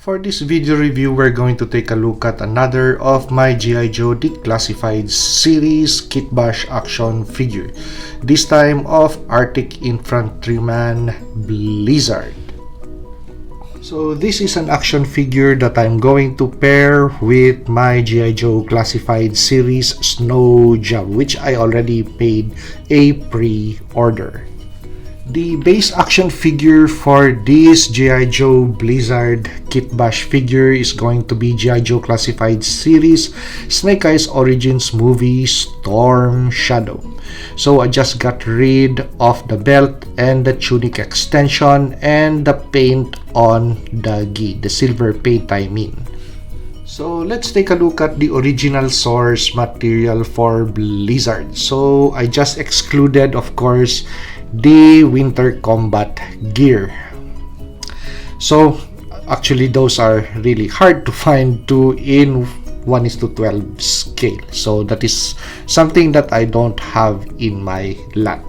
For this video review, we're going to take a look at another of my G.I. Joe Declassified series Kitbash action figure, this time of Arctic Infantryman Blizzard. So this is an action figure that I'm going to pair with my G.I. Joe Classified series Snow Job, which I already paid a pre-order. The base action figure for this G.I. Joe Blizzard Kitbash figure is going to be G.I. Joe Classified series Snake Eyes Origins movie Storm Shadow. So I just got rid of the belt and the tunic extension and the paint on the gi, the silver paint I mean. So let's take a look at the original source material for Blizzard. So I just excluded, of course, the winter combat gear. So actually those are really hard to find too in 1:12 scale. So that is something that I don't have in my lot.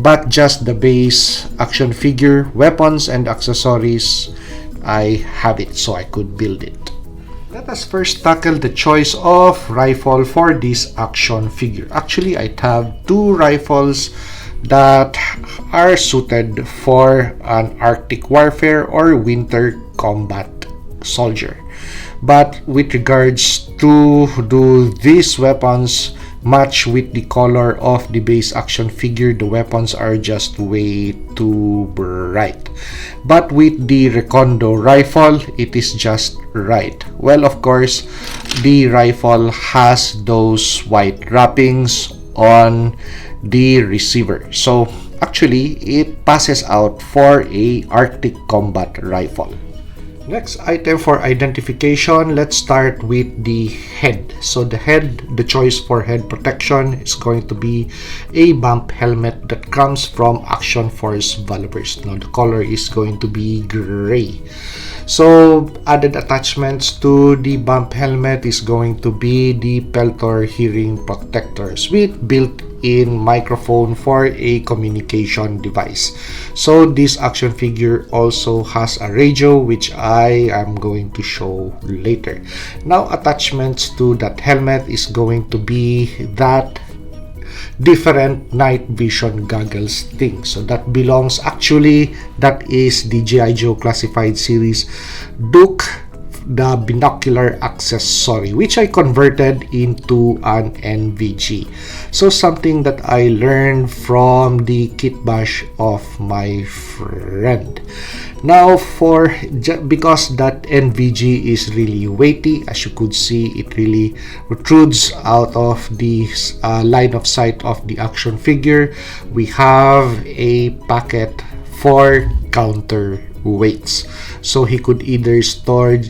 But just the base action figure, weapons and accessories, I have it, so I could build it. Let us first tackle the choice of rifle for this action figure. Actually, I have two rifles that are suited for an Arctic warfare or winter combat soldier. But with regards to do these weapons match with the color of the base action figure, the weapons are just way too bright. But with the Recondo rifle, it is just right. Well, of course, the rifle has those white wrappings on the receiver, so actually it passes out for a Arctic combat rifle. Next item for identification, let's start with the head. So the choice for head protection is going to be a bump helmet that comes from Action Force Valorverse. Now the color is going to be gray. So added attachments to the bump helmet is going to be the Peltor hearing protectors with built-in microphone for a communication device. So this action figure also has a radio, which I am going to show later. Now attachments to that helmet is going to be that different night vision goggles thing. So that belongs, actually that is the G.I. Joe Classified series Duke, the binocular accessory, which I converted into an NVG. So something that I learned from the Kitbash of my friend. Now because that NVG is really weighty, as you could see, it really protrudes out of the line of sight of the action figure. We have a packet for counterweights, so he could either store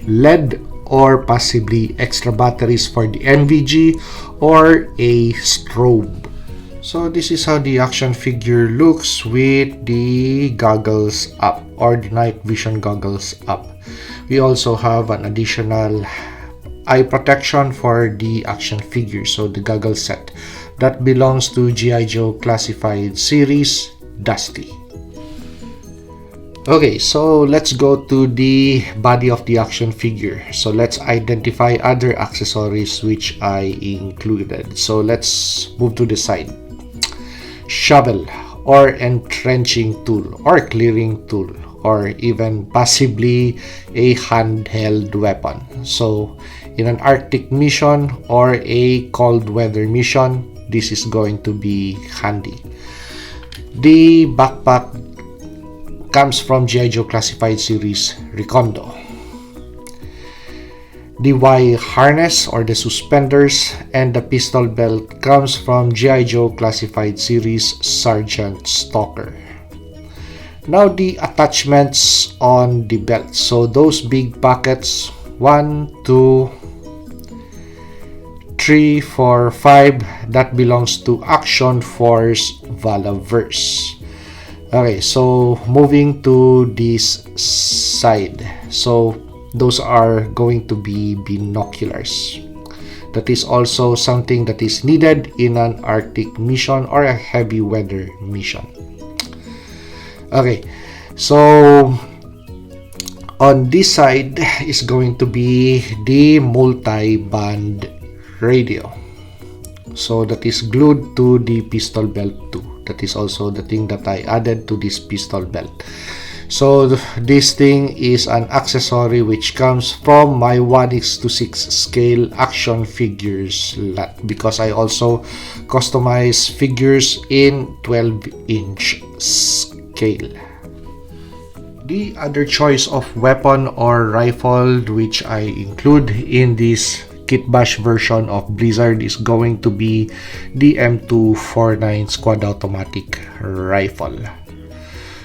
lead or possibly extra batteries for the NVG or a strobe. So this is how the action figure looks with the goggles up, or the night vision goggles up. We also have an additional eye protection for the action figure, so the goggle set that belongs to G.I. Joe Classified series Dusty. Okay, so let's go to the body of the action figure. So let's identify other accessories which I included. So let's move to the side. Shovel or entrenching tool or clearing tool, or even possibly a handheld weapon. So in an Arctic mission or a cold weather mission, this is going to be handy. The backpack comes from G.I. Joe Classified series Recondo. The Y harness or the suspenders and the pistol belt comes from G.I. Joe Classified series Sergeant Stalker. Now the attachments on the belt. So those big pockets, 1, 2, 3, 4, 5, that belongs to Action Force Valorverse. Okay, so moving to this side. So those are going to be binoculars. That is also something that is needed in an Arctic mission or a heavy weather mission. Okay, so On this side is going to be the multi-band radio. So that is glued to the pistol belt too. That is also the thing that I added to this pistol belt. So this thing is an accessory which comes from my 1:6 scale action figures lot, because I also customize figures in 12-inch scale. The other choice of weapon or rifle which I include in this Kitbash version of Blizzard is going to be the M249 Squad Automatic Rifle.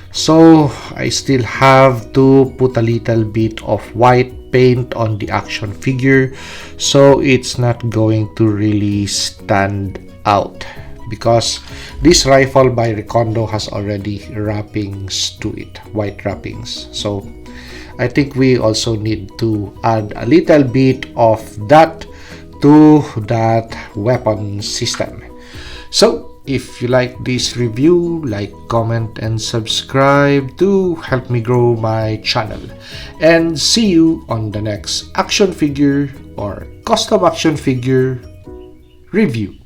So I still have to put a little bit of white paint on the action figure, so it's not going to really stand out, because this rifle by Recondo has already wrappings to it, white wrappings. So I think we also need to add a little bit of that to that weapon system. So if you like this review, like, comment, and subscribe to help me grow my channel. And see you on the next action figure or custom action figure review.